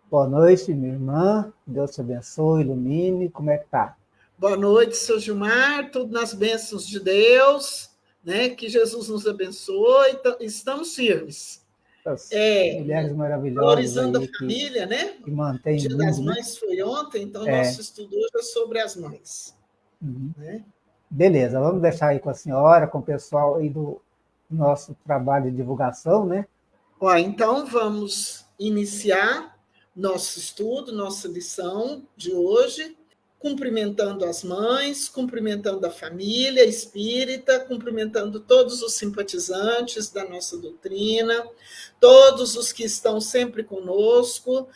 Boa noite, minha irmã. Deus te abençoe, ilumine. Como é que tá? Boa noite, seu Gilmar, tudo nas bênçãos de Deus, né? Que Jesus nos abençoe, estamos firmes. As É, mulheres maravilhosas valorizando a aí família, né? que O mantêm o Dia das mundo, né? Mães foi ontem, então É, nosso estudo hoje é sobre as mães, uhum. né? Beleza, vamos deixar aí com a senhora, com o pessoal aí do nosso trabalho de divulgação, né? Ó, então vamos iniciar nosso estudo, nossa lição de hoje, cumprimentando as mães, cumprimentando a família espírita, cumprimentando todos os simpatizantes da nossa doutrina, todos os que estão sempre conosco,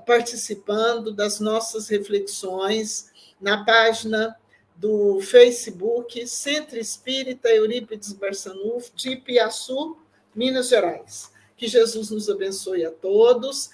participando das nossas reflexões na página do Facebook Centro Espírita Eurípides Barçanufo, de Ipiaçu, Minas Gerais. Que Jesus nos abençoe a todos.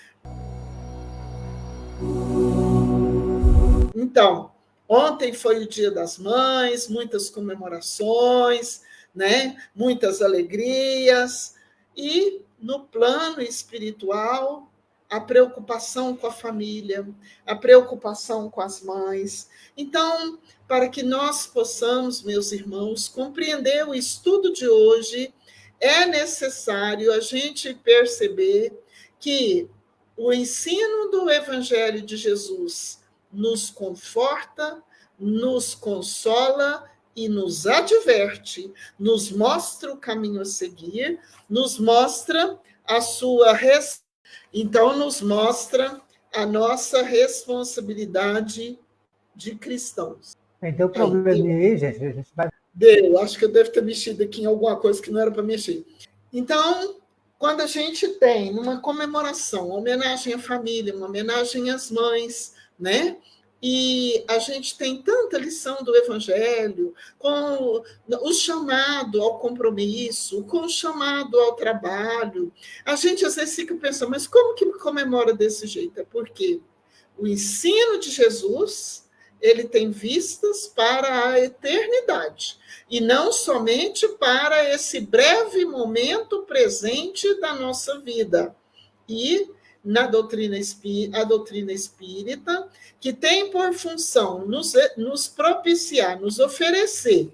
Então, ontem foi o Dia das Mães, muitas comemorações, né? Muitas alegrias. E no plano espiritual, a preocupação com a família, a preocupação com as mães. Então, para que nós possamos, meus irmãos, compreender o estudo de hoje, é necessário a gente perceber que o ensino do Evangelho de Jesus nos conforta, nos consola e nos adverte, nos mostra o caminho a seguir, nos mostra a sua então nos mostra a nossa responsabilidade de cristãos. Deu Aí, probleminha aí, gente. A gente vai. deu, acho que eu devo ter mexido aqui em alguma coisa que não era para mexer. Então, quando a gente tem numa comemoração, uma homenagem à família, uma homenagem às mães, né? E a gente tem tanta lição do Evangelho, com o chamado ao compromisso, com o chamado ao trabalho. A gente às vezes fica pensando, mas como que comemora desse jeito? É porque o ensino de Jesus, ele tem vistas para a eternidade, e não somente para esse breve momento presente da nossa vida. E na doutrina a doutrina espírita, que tem por função nos propiciar, nos oferecer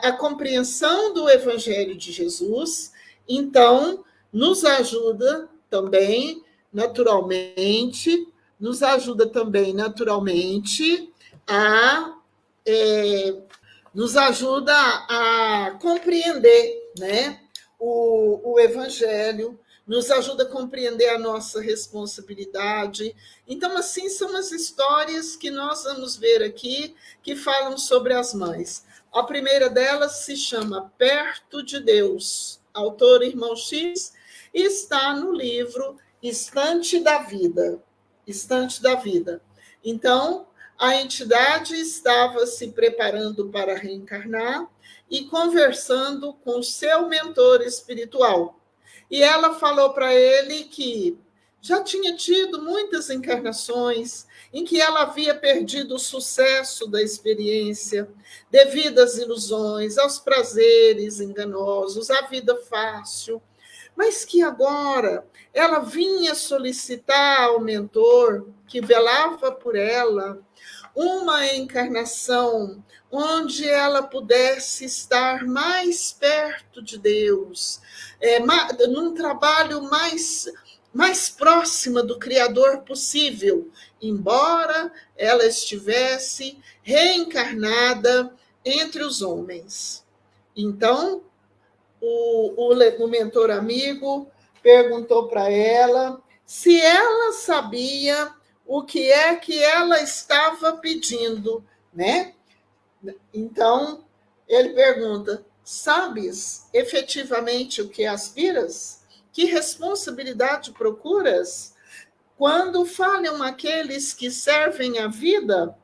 a compreensão do Evangelho de Jesus, então nos ajuda também, naturalmente, a nos ajuda a compreender, né, o Evangelho, nos ajuda a compreender a nossa responsabilidade. Então, assim, são as histórias que nós vamos ver aqui, que falam sobre as mães. A primeira delas se chama Perto de Deus, autor Irmão X, e está no livro Estante da Vida. Estante da Vida. Então, a entidade estava se preparando para reencarnar e conversando com seu mentor espiritual. E ela falou para ele que já tinha tido muitas encarnações em que ela havia perdido o sucesso da experiência devido às ilusões, aos prazeres enganosos, à vida fácil, mas que agora ela vinha solicitar ao mentor que velava por ela uma encarnação onde ela pudesse estar mais perto de Deus, num trabalho mais próxima do Criador possível, embora ela estivesse reencarnada entre os homens. Então, o mentor amigo perguntou para ela se ela sabia o que é que ela estava pedindo, né? Então, ele pergunta: sabes efetivamente o que aspiras? Que responsabilidade procuras? Quando falham aqueles que servem a vida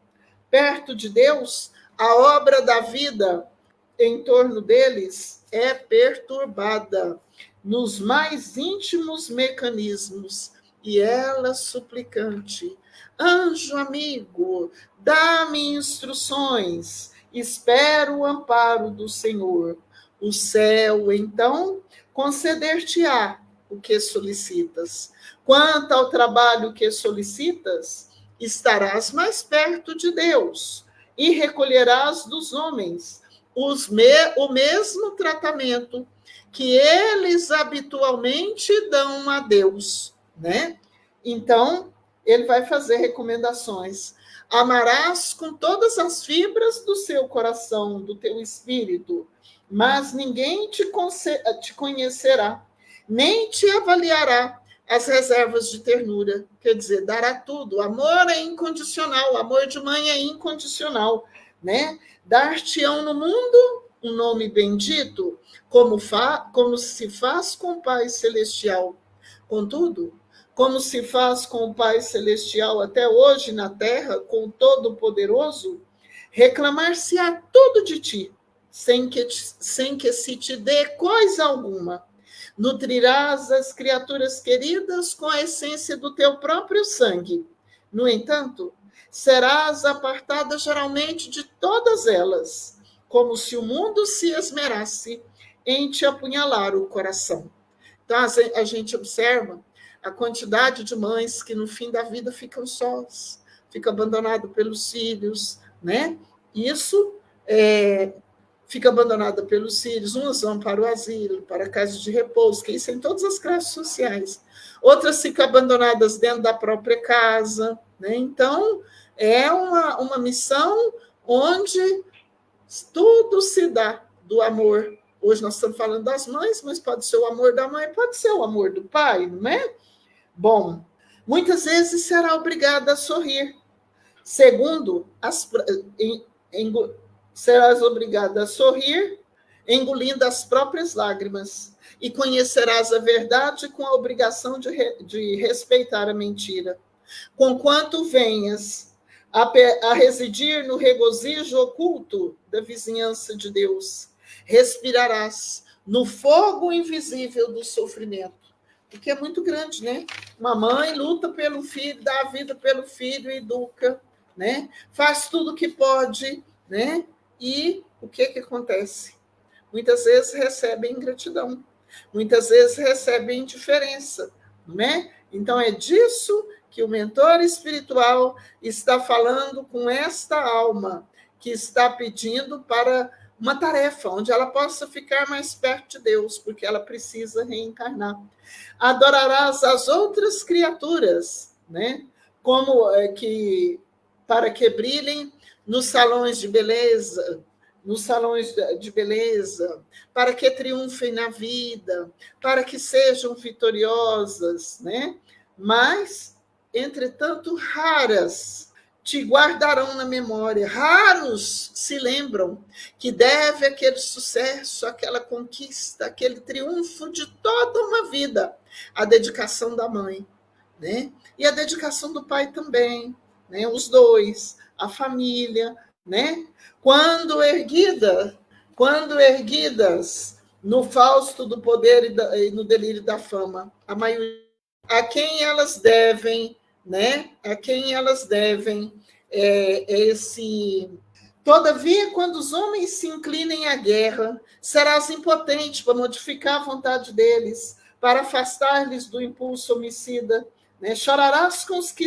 perto de Deus, a obra da vida em torno deles é perturbada nos mais íntimos mecanismos, e ela suplicante: anjo amigo, dá-me instruções, espero o amparo do Senhor. O céu, então, conceder-te-á o que solicitas. Quanto ao trabalho que solicitas, estarás mais perto de Deus e recolherás dos homens o mesmo tratamento que eles habitualmente dão a Deus, né? Então, ele vai fazer recomendações. Amarás com todas as fibras do seu coração, do teu espírito, mas ninguém te conhecerá, nem te avaliará as reservas de ternura. Quer dizer, dará tudo. Amor é incondicional, amor de mãe é incondicional, né? Dar-te-ão no mundo um nome bendito, como se faz com o Pai Celestial. Contudo, como se faz com o Pai Celestial até hoje na terra, com o Todo-Poderoso, reclamar-se-á tudo de ti, sem que se te dê coisa alguma. Nutrirás as criaturas queridas com a essência do teu próprio sangue. No entanto, serás apartada geralmente de todas elas, como se o mundo se esmerasse em te apunhalar o coração. Então, a gente observa a quantidade de mães que no fim da vida ficam sós, ficam abandonadas pelos filhos, né? Isso fica abandonada pelos filhos, umas vão para o asilo, para a casa de repouso, que isso é em todas as classes sociais. Outras ficam abandonadas dentro da própria casa, né? Então, é uma missão onde tudo se dá do amor. Hoje nós estamos falando das mães, mas pode ser o amor da mãe, pode ser o amor do pai, não é? Bom, muitas vezes será obrigada a sorrir. Segundo, serás obrigada a sorrir, engolindo as próprias lágrimas, e conhecerás a verdade com a obrigação de respeitar a mentira. Conquanto venhas a residir no regozijo oculto da vizinhança de Deus, respirarás no fogo invisível do sofrimento, porque é muito grande, né? Uma mãe luta pelo filho, dá a vida pelo filho, educa, né? Faz tudo o que pode, né? E o que acontece? Muitas vezes recebe ingratidão, muitas vezes recebe indiferença, né? Então é disso que o mentor espiritual está falando com esta alma, que está pedindo para uma tarefa, onde ela possa ficar mais perto de Deus, porque ela precisa reencarnar. Adorarás as outras criaturas, né? Para que brilhem nos salões de beleza, para que triunfem na vida, para que sejam vitoriosas, né? Mas, entretanto, raras te guardarão na memória, raros se lembram que deve aquele sucesso, aquela conquista, aquele triunfo de toda uma vida, a dedicação da mãe, né? E a dedicação do pai também, né? Os dois, a família, né? Quando erguidas no fausto do poder e no delírio da fama, a maioria, a quem elas devem, né? A quem elas devem Todavia, quando os homens se inclinem à guerra, serás impotente para modificar a vontade deles, para afastar-lhes do impulso homicida, né? Chorarás com os que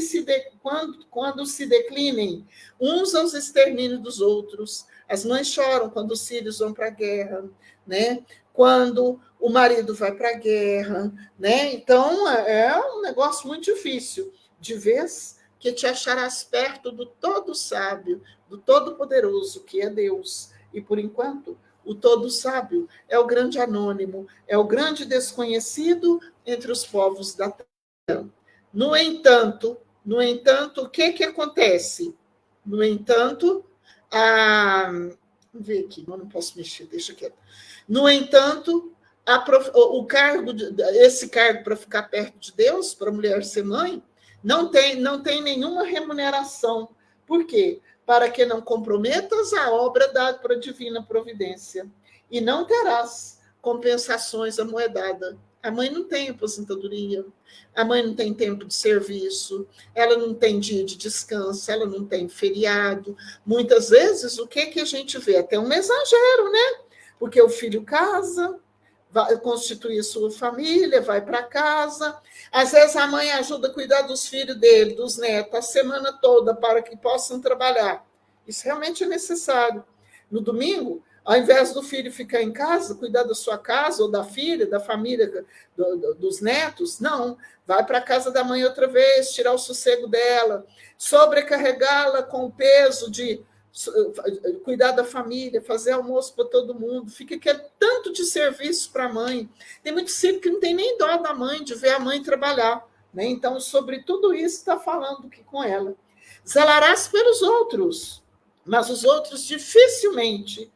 quando se declinem uns aos extermínios dos outros. As mães choram quando os filhos vão para a guerra, né? Quando o marido vai para a guerra, né? Então, é um negócio muito difícil. De vez que te acharás perto do todo sábio, do todo poderoso, que é Deus. E, por enquanto, o todo sábio é o grande anônimo, é o grande desconhecido entre os povos da terra. No entanto, o que acontece? No entanto, vamos ver aqui, eu não posso mexer, deixa quieto. No entanto, esse cargo para ficar perto de Deus, para a mulher ser mãe, não tem nenhuma remuneração. Por quê? Para que não comprometas a obra da divina providência. E não terás compensações amoedadas. A mãe não tem aposentadoria, a mãe não tem tempo de serviço, ela não tem dia de descanso, ela não tem feriado. Muitas vezes, o que a gente vê? Até um exagero, né? Porque o filho casa, vai constituir sua família, vai para casa. Às vezes a mãe ajuda a cuidar dos filhos dele, dos netos, a semana toda, para que possam trabalhar. Isso realmente é necessário. No domingo, ao invés do filho ficar em casa, cuidar da sua casa, ou da filha, da família, dos netos, não. Vai para a casa da mãe outra vez, tirar o sossego dela, sobrecarregá-la com o peso de cuidar da família, fazer almoço para todo mundo, fica aquele tanto de serviço para a mãe. Tem muitos filhos que não tem nem dó da mãe, de ver a mãe trabalhar. Né? Então, sobre tudo isso, está falando aqui com ela. Zelarás pelos outros, mas os outros dificilmente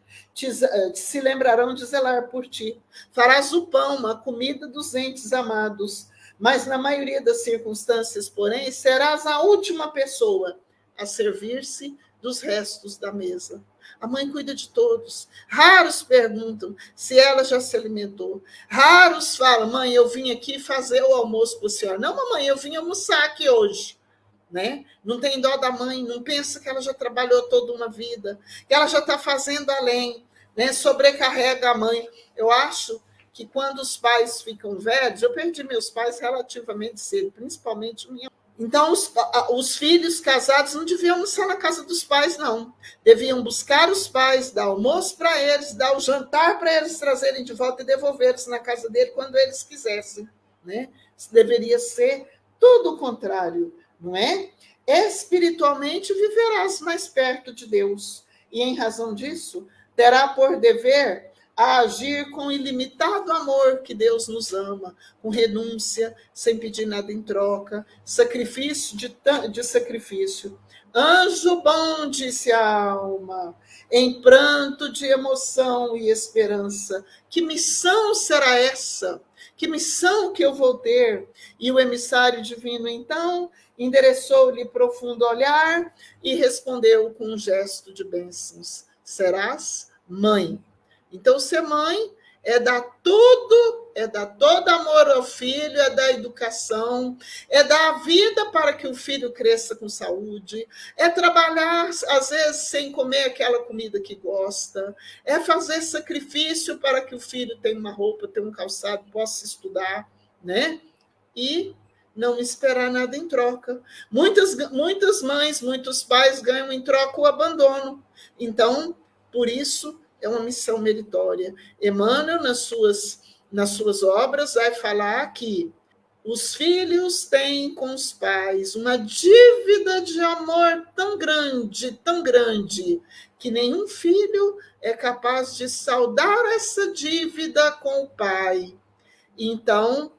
se lembrarão de zelar por ti. Farás o pão, a comida dos entes amados, mas na maioria das circunstâncias, porém, serás a última pessoa a servir-se dos restos da mesa. A mãe cuida de todos. Raros perguntam se ela já se alimentou. Raros falam, mãe, eu vim aqui fazer o almoço para a senhora. Não, mamãe, eu vim almoçar aqui hoje. Né? Não tem dó da mãe, não pensa que ela já trabalhou toda uma vida, que ela já está fazendo além, né? Sobrecarrega a mãe. Eu acho que quando os pais ficam velhos, eu perdi meus pais relativamente cedo, principalmente minha. Então, os filhos casados não deviam almoçar na casa dos pais, não. Deviam buscar os pais, dar almoço para eles, dar o jantar para eles trazerem de volta e devolver-se na casa dele quando eles quisessem. Né? Isso deveria ser tudo o contrário, não é? Espiritualmente viverás mais perto de Deus. E, em razão disso, terá por dever a agir com ilimitado amor que Deus nos ama, com renúncia, sem pedir nada em troca, sacrifício de sacrifício. Anjo bom, disse a alma, em pranto de emoção e esperança. Que missão será essa? Que missão que eu vou ter? E o emissário divino, então, endereçou-lhe profundo olhar e respondeu com um gesto de bênçãos. Serás mãe. Então, ser mãe é dar todo amor ao filho, é dar educação, é dar a vida para que o filho cresça com saúde, é trabalhar, às vezes, sem comer aquela comida que gosta, é fazer sacrifício para que o filho tenha uma roupa, tenha um calçado, possa estudar, né? E não esperar nada em troca. Muitas mães, muitos pais ganham em troca o abandono. Então, por isso, é uma missão meritória. Emmanuel, nas suas obras, vai falar que os filhos têm com os pais uma dívida de amor tão grande, que nenhum filho é capaz de saldar essa dívida com o pai. Então,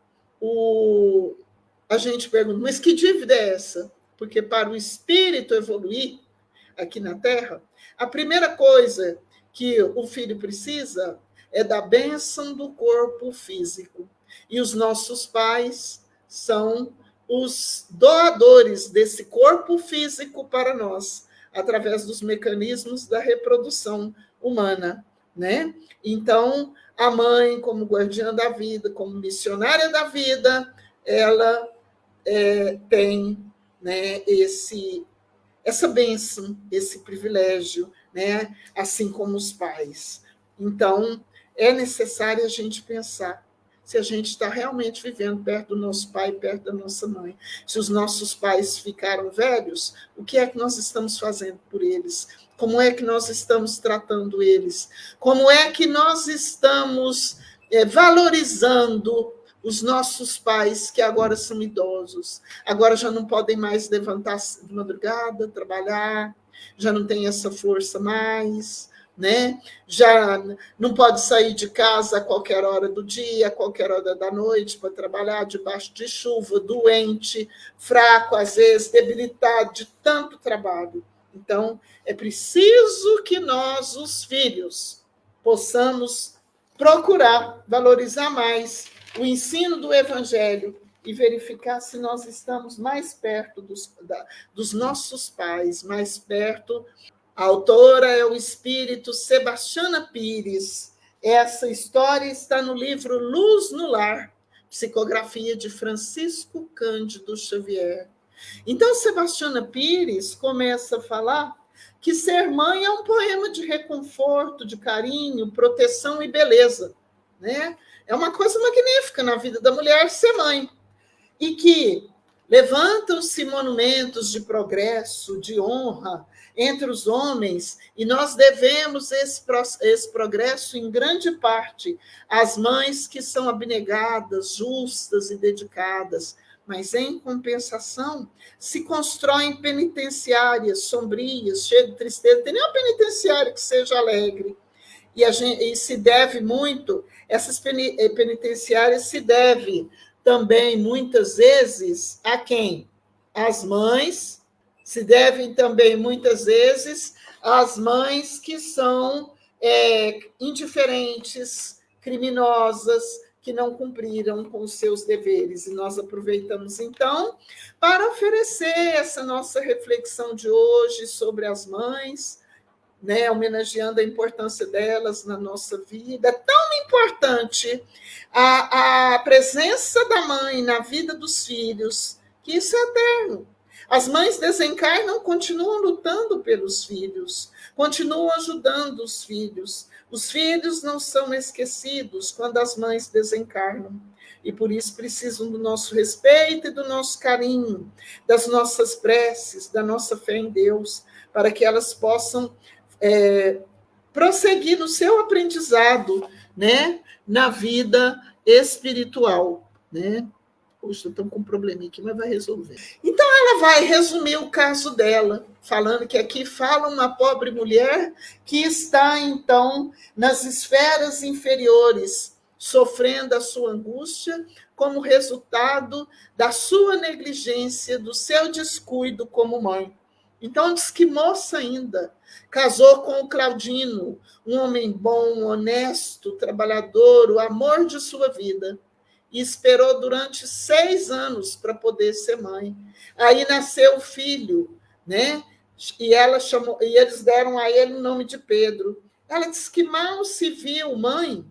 a gente pergunta, mas que dívida é essa? Porque para o espírito evoluir aqui na Terra, a primeira coisa que o filho precisa é da bênção do corpo físico. E os nossos pais são os doadores desse corpo físico para nós, através dos mecanismos da reprodução humana. Né? Então, a mãe, como guardiã da vida, como missionária da vida, ela tem, né, essa bênção, esse privilégio, né? Assim como os pais. Então, é necessário a gente pensar se a gente está realmente vivendo perto do nosso pai, perto da nossa mãe. Se os nossos pais ficaram velhos, o que é que nós estamos fazendo por eles? Como é que nós estamos tratando eles? Como é que nós estamos valorizando os nossos pais, que agora são idosos, agora já não podem mais levantar de madrugada, trabalhar, já não tem essa força mais, né? Já não pode sair de casa a qualquer hora do dia, a qualquer hora da noite para trabalhar debaixo de chuva, doente, fraco, às vezes debilitado de tanto trabalho. Então, é preciso que nós, os filhos, possamos procurar valorizar mais o ensino do Evangelho e verificar se nós estamos mais perto dos nossos pais, mais perto. A autora é o espírito Sebastiana Pires. Essa história está no livro Luz no Lar, psicografia de Francisco Cândido Xavier. Então, Sebastiana Pires começa a falar que ser mãe é um poema de reconforto, de carinho, proteção e beleza, né? É uma coisa magnífica na vida da mulher ser mãe. E que levantam-se monumentos de progresso, de honra entre os homens, e nós devemos esse progresso, em grande parte, às mães que são abnegadas, justas e dedicadas. Mas, em compensação, se constroem penitenciárias sombrias, cheias de tristeza. Não tem nenhuma penitenciária que seja alegre. E se deve muito, essas penitenciárias se deve também, muitas vezes, a quem? Às mães, se devem também, muitas vezes, às mães que são indiferentes, criminosas, que não cumpriram com os seus deveres. E nós aproveitamos, então, para oferecer essa nossa reflexão de hoje sobre as mães, né, homenageando a importância delas na nossa vida. É tão importante a presença da mãe na vida dos filhos, que isso é eterno. As mães desencarnam, continuam lutando pelos filhos, continuam ajudando os filhos. Os filhos não são esquecidos quando as mães desencarnam. E por isso precisam do nosso respeito e do nosso carinho, das nossas preces, da nossa fé em Deus, para que elas possam prosseguir no seu aprendizado, né, na vida espiritual, né? Puxa, estou com um probleminha aqui, mas vai resolver. Então, ela vai resumir o caso dela, falando que aqui fala uma pobre mulher que está, então, nas esferas inferiores, sofrendo a sua angústia como resultado da sua negligência, do seu descuido como mãe. Então, diz que moça ainda, casou com o Claudino, um homem bom, honesto, trabalhador, o amor de sua vida, e esperou durante 6 anos para poder ser mãe. Aí nasceu o filho, né? E eles deram a ele o nome de Pedro. Ela disse que mal se viu mãe,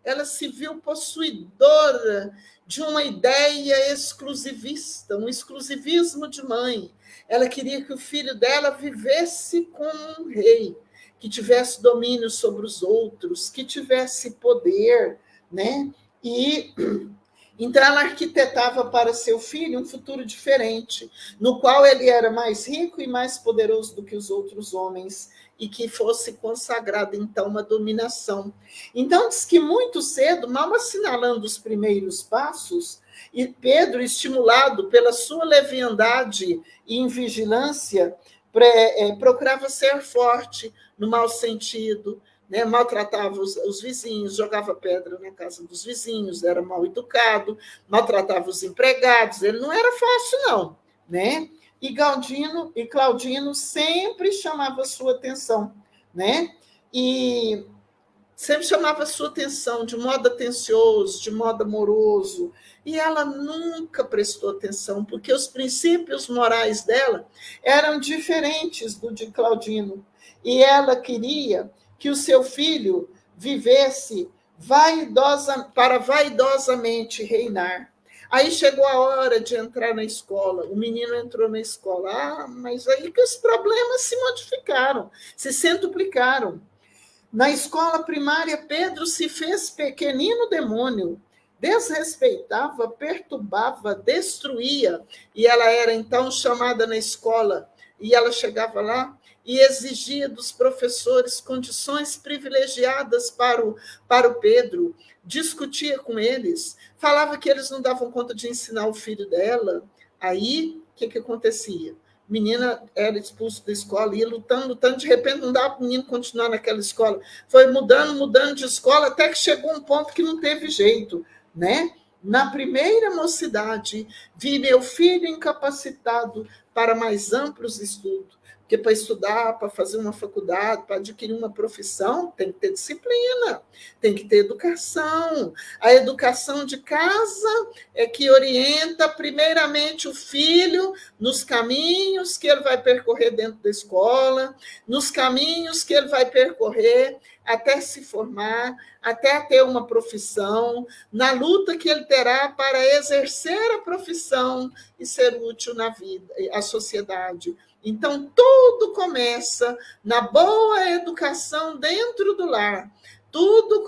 ela se viu possuidora de uma ideia exclusivista, um exclusivismo de mãe. Ela queria que o filho dela vivesse como um rei, que tivesse domínio sobre os outros, que tivesse poder, né? E então ela arquitetava para seu filho um futuro diferente, no qual ele era mais rico e mais poderoso do que os outros homens, e que fosse consagrada, então, uma dominação. Então, diz que muito cedo, mal assinalando os primeiros passos, e Pedro, estimulado pela sua leviandade e invigilância, procurava ser forte no mau sentido, né? Maltratava os vizinhos, jogava pedra na casa dos vizinhos, era mal educado, maltratava os empregados, ele não era fácil, não, né? E Claudino sempre chamava sua atenção, né? E sempre chamava sua atenção de modo atencioso, de modo amoroso, e ela nunca prestou atenção, porque os princípios morais dela eram diferentes do de Claudino, e ela queria que o seu filho vivesse para vaidosamente reinar. Aí chegou a hora de entrar na escola, o menino entrou na escola, mas aí que os problemas se modificaram, se centuplicaram. Na escola primária, Pedro se fez pequenino demônio, desrespeitava, perturbava, destruía, e ela era então chamada na escola, e ela chegava lá e exigia dos professores condições privilegiadas para o Pedro, discutia com eles, falava que eles não davam conta de ensinar o filho dela. Aí, o que acontecia? A menina era expulsa da escola, ia lutando, de repente não dava para o menino continuar naquela escola. Foi mudando de escola, até que chegou um ponto que não teve jeito, né? Na primeira mocidade, vi meu filho incapacitado para mais amplos estudos. Porque para estudar, para fazer uma faculdade, para adquirir uma profissão, tem que ter disciplina, tem que ter educação. A educação de casa é que orienta primeiramente o filho nos caminhos que ele vai percorrer dentro da escola, nos caminhos que ele vai percorrer até se formar, até ter uma profissão, na luta que ele terá para exercer a profissão e ser útil na vida, à sociedade. Então, tudo começa na boa educação dentro do lar. tudo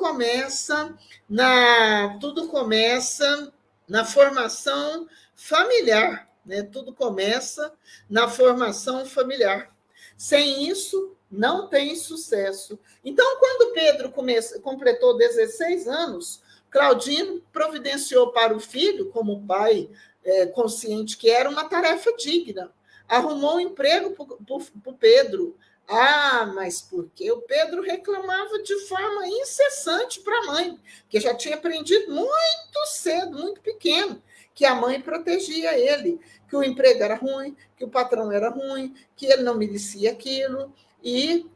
começa na formação familiar, né? Tudo começa na formação familiar. Sem isso, não tem sucesso. Então, quando Pedro completou 16 anos, Claudino providenciou para o filho, como pai consciente que era, uma tarefa digna. Arrumou um emprego para o Pedro. Mas porque o Pedro reclamava de forma incessante para a mãe, que já tinha aprendido muito cedo, muito pequeno, que a mãe protegia ele, que o emprego era ruim, que o patrão era ruim, que ele não merecia aquilo. E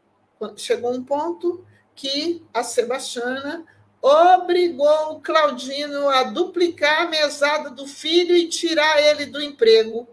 chegou um ponto que a Sebastiana obrigou o Claudino a duplicar a mesada do filho e tirar ele do emprego.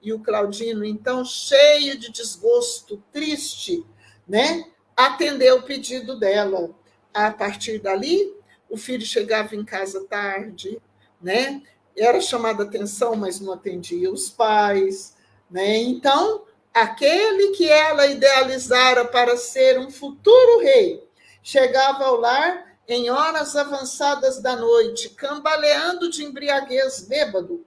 E o Claudino, então, cheio de desgosto, triste, né, atendeu o pedido dela. A partir dali, o filho chegava em casa tarde, né, era chamada atenção, mas não atendia os pais, né? Então, aquele que ela idealizara para ser um futuro rei chegava ao lar em horas avançadas da noite, cambaleando de embriaguez, bêbado.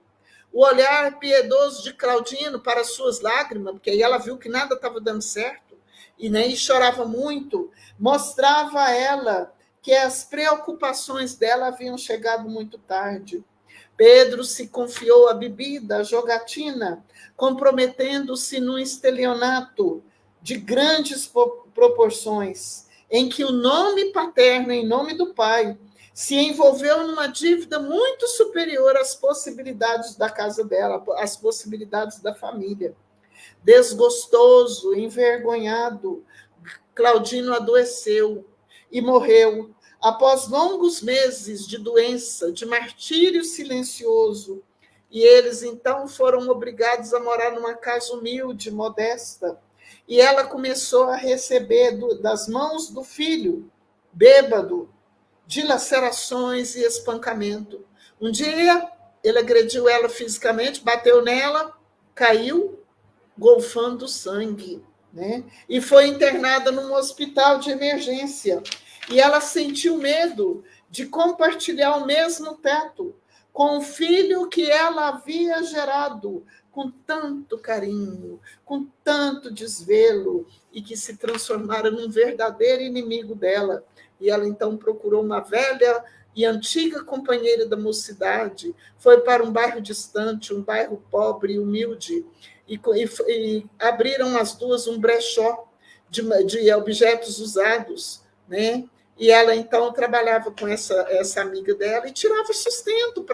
O olhar piedoso de Claudino para suas lágrimas, porque aí ela viu que nada estava dando certo, e nem chorava muito, mostrava a ela que as preocupações dela haviam chegado muito tarde. Pedro se confiou à bebida, à jogatina, comprometendo-se num estelionato de grandes proporções, em que o nome paterno, em nome do pai, se envolveu numa dívida muito superior às possibilidades da casa dela, às possibilidades da família. Desgostoso, envergonhado, Claudino adoeceu e morreu após longos meses de doença, de martírio silencioso. E eles, então, foram obrigados a morar numa casa humilde, modesta. E ela começou a receber das mãos do filho, bêbado, dilacerações e espancamento. Um dia, ele agrediu ela fisicamente, bateu nela, caiu, golfando sangue, né? E foi internada num hospital de emergência. E ela sentiu medo de compartilhar o mesmo teto com o filho que ela havia gerado com tanto carinho, com tanto desvelo, e que se transformara num verdadeiro inimigo dela. E ela, então, procurou uma velha e antiga companheira da mocidade, foi para um bairro distante, um bairro pobre e humilde, e abriram as duas um brechó de objetos usados, né? E ela, então, trabalhava com essa amiga dela e tirava sustento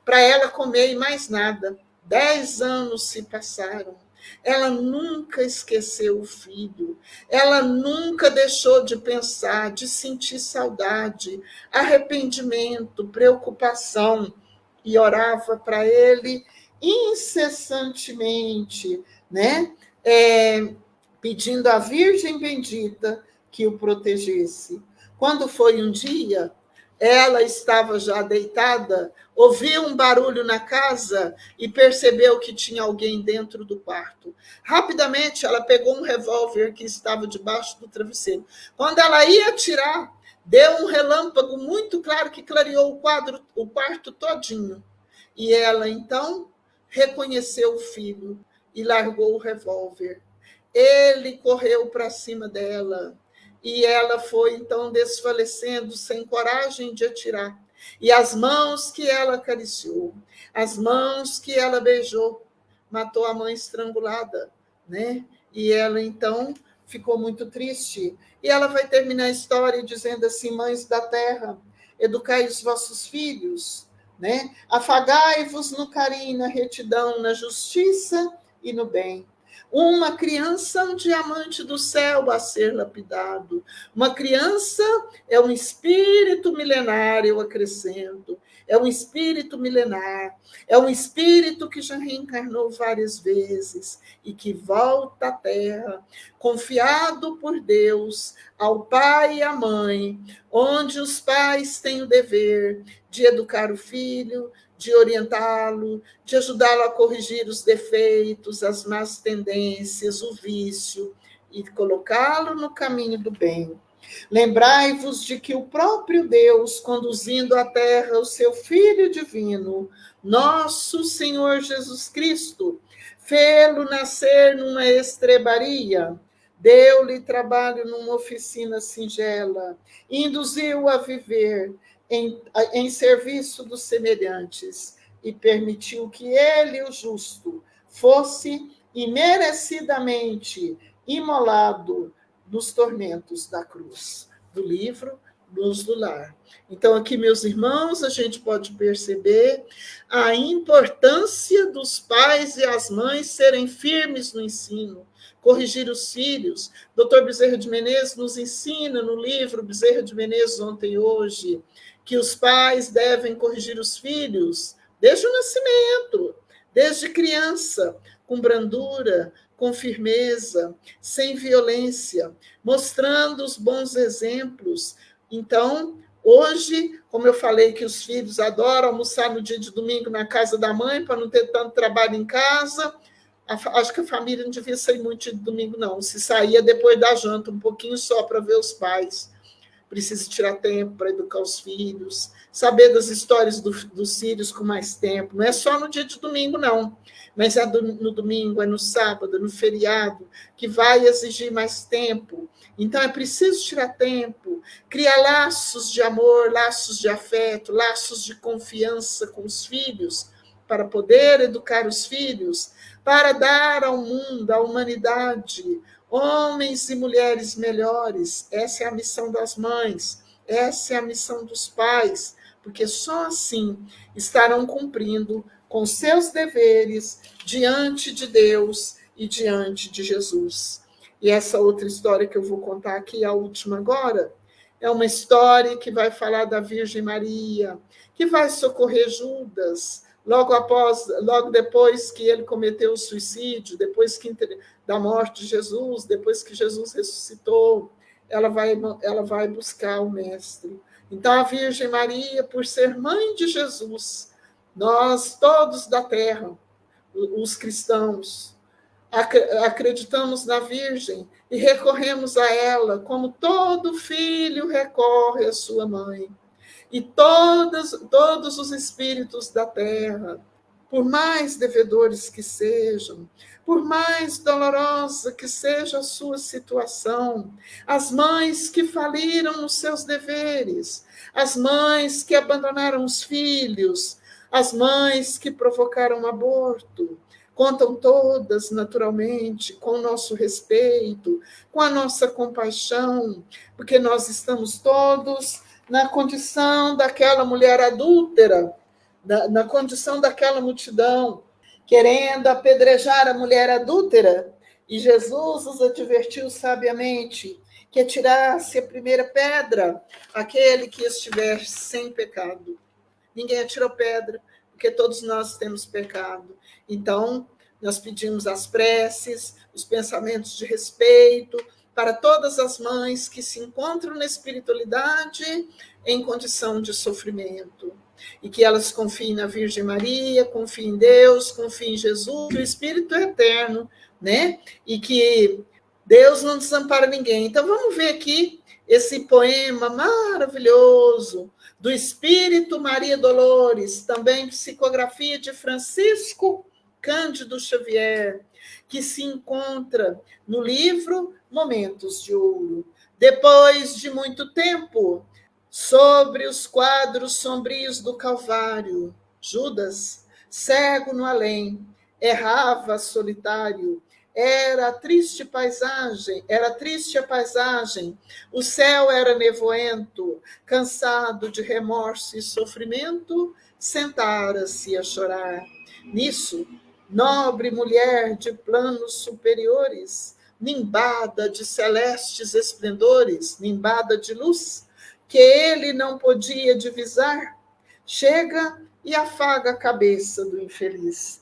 para ela comer e mais nada. 10 anos se passaram. Ela nunca esqueceu o filho, ela nunca deixou de pensar, de sentir saudade, arrependimento, preocupação, e orava para ele incessantemente, né? Pedindo à Virgem Bendita que o protegesse. Quando foi um dia, ela estava já deitada, ouviu um barulho na casa e percebeu que tinha alguém dentro do quarto. Rapidamente, ela pegou um revólver que estava debaixo do travesseiro. Quando ela ia atirar, deu um relâmpago muito claro que clareou o quarto todinho. E ela, então, reconheceu o filho e largou o revólver. Ele correu para cima dela e ela foi, então, desfalecendo, sem coragem de atirar. E as mãos que ela acariciou, as mãos que ela beijou, matou a mãe estrangulada, né? E ela, então, ficou muito triste. E ela vai terminar a história dizendo assim: mães da terra, educai os vossos filhos, né? Afagai-vos no carinho, na retidão, na justiça e no bem. Uma criança, um diamante do céu a ser lapidado. Uma criança é um espírito milenar, eu acrescento. É um espírito milenar. É um espírito que já reencarnou várias vezes e que volta à Terra, confiado por Deus ao pai e à mãe, onde os pais têm o dever de educar o filho, de orientá-lo, de ajudá-lo a corrigir os defeitos, as más tendências, o vício, e colocá-lo no caminho do bem. Lembrai-vos de que o próprio Deus, conduzindo à terra o seu Filho divino, nosso Senhor Jesus Cristo, fê-lo nascer numa estrebaria, deu-lhe trabalho numa oficina singela, induziu-o a viver em serviço dos semelhantes e permitiu que ele, o justo, fosse imerecidamente imolado nos tormentos da cruz, do livro Luz do Lar. Então, aqui, meus irmãos, a gente pode perceber a importância dos pais e as mães serem firmes no ensino, corrigir os filhos. Dr. Bezerra de Menezes nos ensina no livro Bezerra de Menezes, Ontem e Hoje, que os pais devem corrigir os filhos desde o nascimento, desde criança, com brandura, com firmeza, sem violência, mostrando os bons exemplos. Então, hoje, como eu falei que os filhos adoram almoçar no dia de domingo na casa da mãe, para não ter tanto trabalho em casa, acho que a família não devia sair muito de domingo, não. Se saía depois da janta, um pouquinho só para ver os pais. Precisa tirar tempo para educar os filhos, saber das histórias dos filhos com mais tempo. Não é só no dia de domingo, não. Mas é no domingo, é no sábado, é no feriado, que vai exigir mais tempo. Então, é preciso tirar tempo, criar laços de amor, laços de afeto, laços de confiança com os filhos, para poder educar os filhos, para dar ao mundo, à humanidade, homens e mulheres melhores. Essa é a missão das mães, essa é a missão dos pais, porque só assim estarão cumprindo com seus deveres diante de Deus e diante de Jesus. E essa outra história que eu vou contar aqui, a última agora, é uma história que vai falar da Virgem Maria, que vai socorrer Judas, logo depois que ele cometeu o suicídio, depois da morte de Jesus, depois que Jesus ressuscitou, ela vai buscar o Mestre. Então, a Virgem Maria, por ser mãe de Jesus, nós todos da terra, os cristãos, acreditamos na Virgem e recorremos a ela, como todo filho recorre à sua mãe. E todos os espíritos da terra, por mais devedores que sejam, por mais dolorosa que seja a sua situação, as mães que faliram nos seus deveres, as mães que abandonaram os filhos, as mães que provocaram aborto, contam todas, naturalmente, com o nosso respeito, com a nossa compaixão, porque nós estamos todos na condição daquela mulher adúltera, na condição daquela multidão, querendo apedrejar a mulher adúltera, e Jesus os advertiu sabiamente que atirasse a primeira pedra aquele que estiver sem pecado. Ninguém atirou pedra, porque todos nós temos pecado. Então, nós pedimos as preces, os pensamentos de respeito para todas as mães que se encontram na espiritualidade em condição de sofrimento. E que elas confiem na Virgem Maria, confiem em Deus, confiem em Jesus, que o Espírito é eterno, né? E que Deus não desampara ninguém. Então, vamos ver aqui esse poema maravilhoso do Espírito Maria Dolores, também psicografia de Francisco Cândido Xavier, que se encontra no livro Momentos de Ouro. Depois de muito tempo, sobre os quadros sombrios do Calvário, Judas, cego no além, errava solitário. Era triste a paisagem, o céu era nevoento, cansado de remorso e sofrimento, sentara-se a chorar. Nisso, nobre mulher de planos superiores, nimbada de celestes esplendores, nimbada de luz, que ele não podia divisar, chega e afaga a cabeça do infeliz.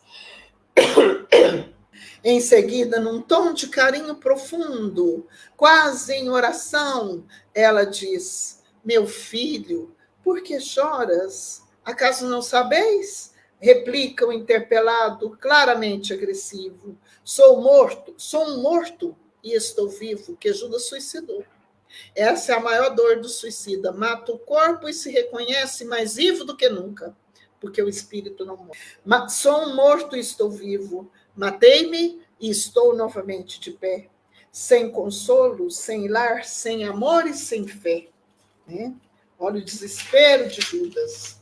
Em seguida, num tom de carinho profundo, quase em oração, ela diz: meu filho, por que choras? Acaso não sabeis? Replica o interpelado, claramente agressivo. Sou um morto e estou vivo, que Judas suicidou. Essa é a maior dor do suicida. Mata o corpo e se reconhece mais vivo do que nunca, porque o espírito não morre. Sou um morto e estou vivo. Matei-me e estou novamente de pé. Sem consolo, sem lar, sem amor e sem fé. Né? Olha o desespero de Judas.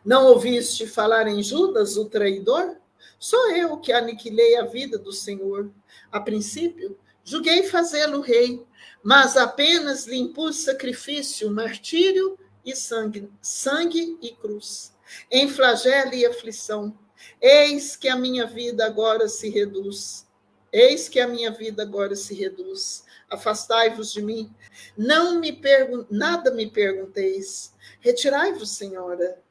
Não ouviste falar em Judas, o traidor? Sou eu que aniquilei a vida do Senhor. A princípio, julguei fazê-lo rei, mas apenas lhe impus sacrifício, martírio e sangue e cruz, em flagelo e aflição. Eis que a minha vida agora se reduz. Eis que a minha vida agora se reduz. Afastai-vos de mim. Nada me pergunteis. Retirai-vos, Senhora.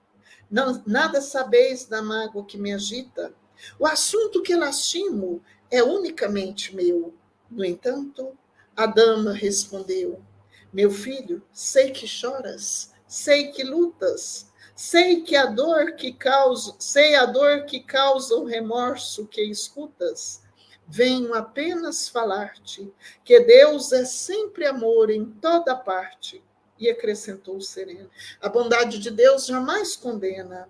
Não, nada sabeis da mágoa que me agita. O assunto que lastimo é unicamente meu. No entanto, a dama respondeu: meu filho, sei que choras, sei que lutas, sei a dor que causa o remorso que escutas. Venho apenas falar-te que Deus é sempre amor em toda parte. E acrescentou sereno: a bondade de Deus jamais condena.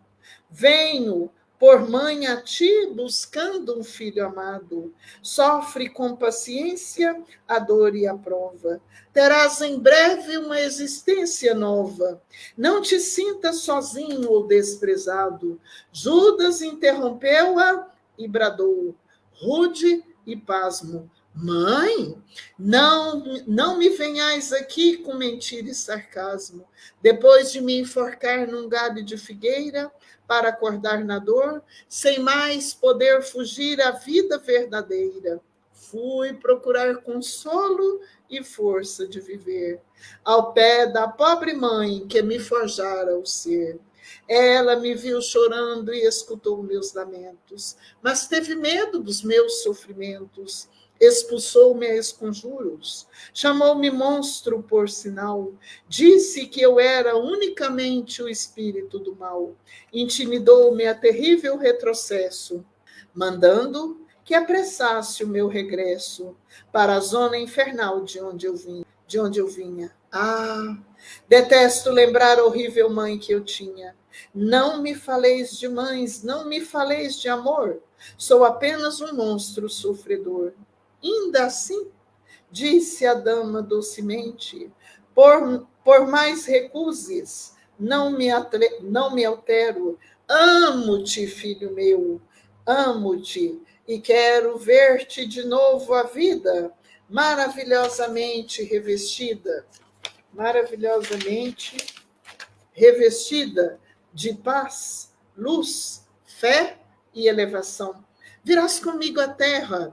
Venho por mãe a ti, buscando um filho amado. Sofre com paciência a dor e a prova. Terás em breve uma existência nova. Não te sintas sozinho ou desprezado. Judas interrompeu-a e bradou, rude e pasmo: mãe, não me venhais aqui com mentira e sarcasmo. Depois de me enforcar num galho de figueira para acordar na dor, sem mais poder fugir à vida verdadeira, fui procurar consolo e força de viver ao pé da pobre mãe que me forjara o ser. Ela me viu chorando e escutou meus lamentos, mas teve medo dos meus sofrimentos. Expulsou-me a esconjuros, chamou-me monstro por sinal, disse que eu era unicamente o espírito do mal, intimidou-me a terrível retrocesso, mandando que apressasse o meu regresso para a zona infernal de onde eu vinha. Ah, detesto lembrar a horrível mãe que eu tinha. Não me faleis de mães, não me faleis de amor. Sou apenas um monstro sofredor. Ainda assim, disse a dama docemente, por mais recuses, não me altero. Amo-te, filho meu, amo-te, e quero ver-te de novo a vida, maravilhosamente revestida de paz, luz, fé e elevação. Virás comigo à terra,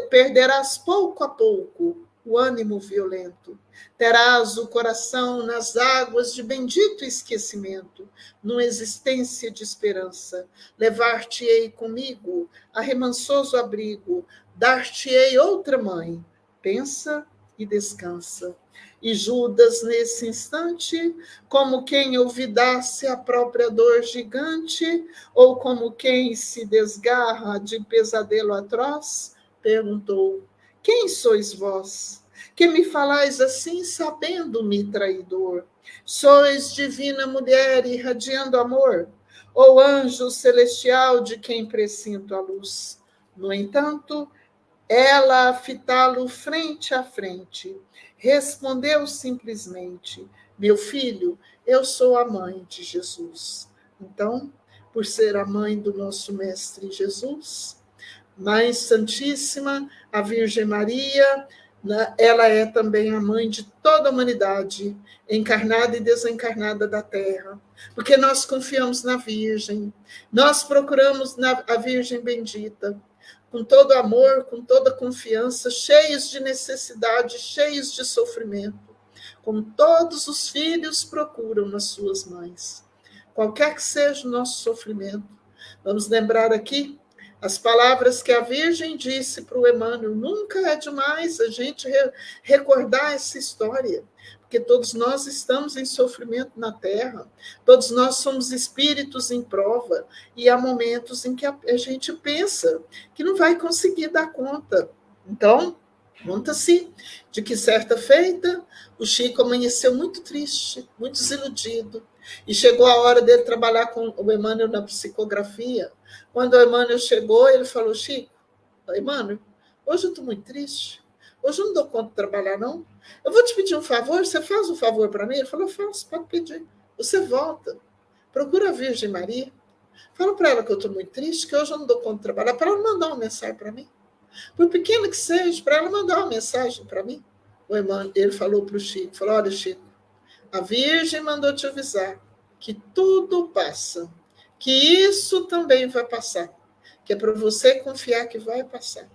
perderás pouco a pouco o ânimo violento, terás o coração nas águas de bendito esquecimento, numa existência de esperança. Levar-te-ei comigo a remansoso abrigo, dar-te-ei outra mãe. Pensa e descansa. E Judas, nesse instante, como quem olvidasse a própria dor gigante, ou como quem se desgarra de pesadelo atroz, perguntou: quem sois vós, que me falais assim, sabendo-me traidor? Sois divina mulher irradiando amor, ou anjo celestial de quem presinto a luz? No entanto, ela, a fitá-lo frente a frente, respondeu simplesmente: meu filho, eu sou a mãe de Jesus. Então, por ser a mãe do nosso Mestre Jesus, Mãe Santíssima, a Virgem Maria, ela é também a mãe de toda a humanidade, encarnada e desencarnada da Terra, porque nós confiamos na Virgem, nós procuramos a Virgem bendita, com todo amor, com toda confiança, cheios de necessidade, cheios de sofrimento, como todos os filhos procuram nas suas mães. Qualquer que seja o nosso sofrimento, vamos lembrar aqui as palavras que a Virgem disse para o Emmanuel. Nunca é demais a gente recordar essa história, porque todos nós estamos em sofrimento na Terra, todos nós somos espíritos em prova, e há momentos em que a gente pensa que não vai conseguir dar conta. Então, Conta-se de que, certa feita, o Chico amanheceu muito triste, muito desiludido, e chegou a hora dele trabalhar com o Emmanuel na psicografia. Quando o Emmanuel chegou, ele falou: Chico, Emmanuel, hoje eu estou muito triste, hoje eu não dou conta de trabalhar, não. Eu vou te pedir um favor, você faz um favor para mim? Ele falou: eu faço, pode pedir. Você volta, procura a Virgem Maria, fala para ela que eu estou muito triste, que hoje eu não dou conta de trabalhar, para ela mandar uma mensagem para mim. Por pequeno que seja, para ela mandar uma mensagem para mim. O Emmanuel, ele falou para o Chico, falou: olha, Chico, a Virgem mandou te avisar que tudo passa, que isso também vai passar, que é para você confiar que vai passar.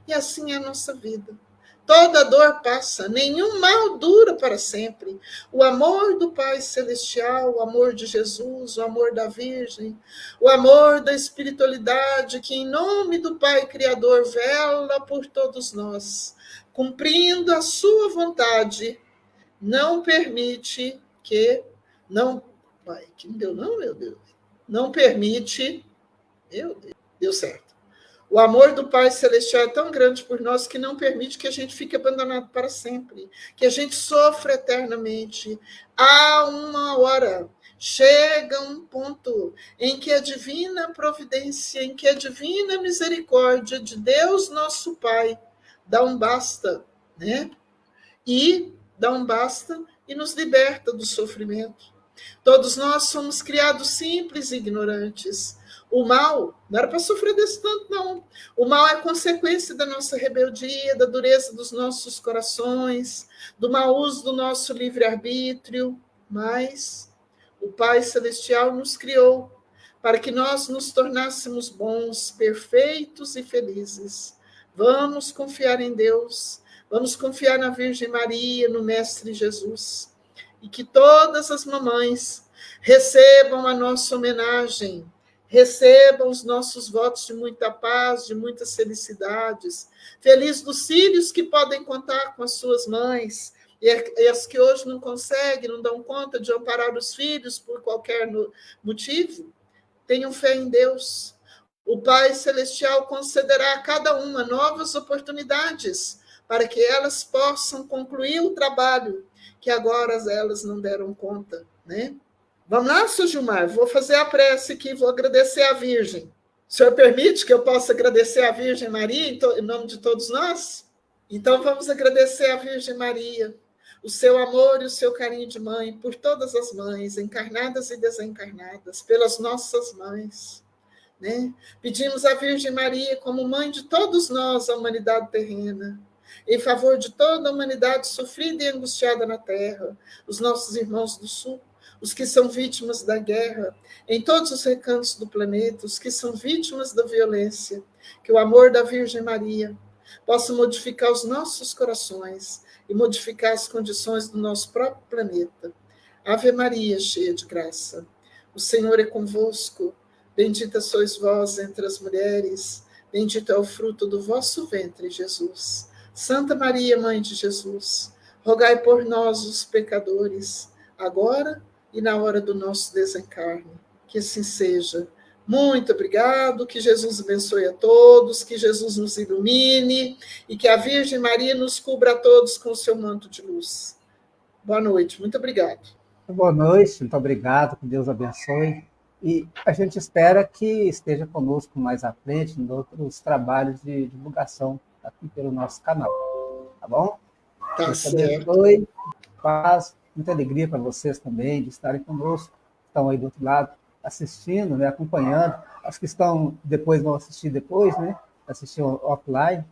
E assim é a nossa vida. Toda dor passa, nenhum mal dura para sempre. O amor do Pai Celestial, o amor de Jesus, o amor da Virgem, o amor da espiritualidade, que em nome do Pai Criador vela por todos nós, cumprindo a sua vontade, não permite que... Não, pai, que não deu não, meu Deus. Não permite... Meu Deus, deu certo. O amor do Pai Celestial é tão grande por nós que não permite que a gente fique abandonado para sempre, que a gente sofra eternamente. Há uma hora, chega um ponto em que a divina providência, em que a divina misericórdia de Deus, nosso Pai, dá um basta, né? E dá um basta e nos liberta do sofrimento. Todos nós somos criados simples e ignorantes. O mal não era para sofrer desse tanto, não. O mal é consequência da nossa rebeldia, da dureza dos nossos corações, do mau uso do nosso livre-arbítrio. Mas o Pai Celestial nos criou para que nós nos tornássemos bons, perfeitos e felizes. Vamos confiar em Deus, vamos confiar na Virgem Maria, no Mestre Jesus. E que todas as mamães recebam a nossa homenagem, recebam os nossos votos de muita paz, de muitas felicidades. Feliz dos filhos que podem contar com as suas mães, e as que hoje não conseguem, não dão conta de amparar os filhos por qualquer motivo. Tenham fé em Deus. O Pai Celestial concederá a cada uma novas oportunidades para que elas possam concluir o trabalho que agora elas não deram conta, né? Vamos lá, Sr. Gilmar, vou fazer a prece aqui, vou agradecer à Virgem. O senhor permite que eu possa agradecer à Virgem Maria em nome de todos nós? Então vamos agradecer à Virgem Maria, o seu amor e o seu carinho de mãe, por todas as mães, encarnadas e desencarnadas, pelas nossas mães, né? Pedimos à Virgem Maria, como mãe de todos nós, a humanidade terrena, em favor de toda a humanidade sofrida e angustiada na Terra, os nossos irmãos do Sul, os que são vítimas da guerra, em todos os recantos do planeta, os que são vítimas da violência, que o amor da Virgem Maria possa modificar os nossos corações e modificar as condições do nosso próprio planeta. Ave Maria, cheia de graça, o Senhor é convosco, bendita sois vós entre as mulheres, bendito é o fruto do vosso ventre, Jesus. Santa Maria, Mãe de Jesus, rogai por nós, os pecadores, agora e na hora do nosso desencarne. Que assim seja. Muito obrigado, que Jesus abençoe a todos, que Jesus nos ilumine e que a Virgem Maria nos cubra a todos com o seu manto de luz. Boa noite, muito obrigado. Boa noite, muito obrigado, que Deus abençoe. E a gente espera que esteja conosco mais à frente em outros trabalhos de divulgação aqui pelo nosso canal. Tá bom? Tá certo. Abençoe, paz, muita alegria para vocês também de estarem conosco, estão aí do outro lado assistindo, né, acompanhando. As que estão depois vão assistir depois, né? Assistir offline.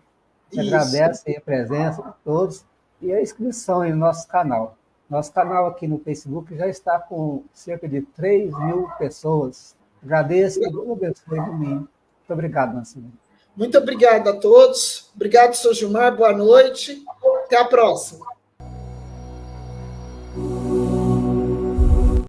Agradece aí a presença de todos e a inscrição aí no nosso canal. Nosso canal aqui no Facebook já está com cerca de 3.000 pessoas. Agradeço e Deus abençoe de mim. Muito obrigado, Nancy. Muito obrigada a todos. Obrigado, Sr. Gilmar. Boa noite. Até a próxima.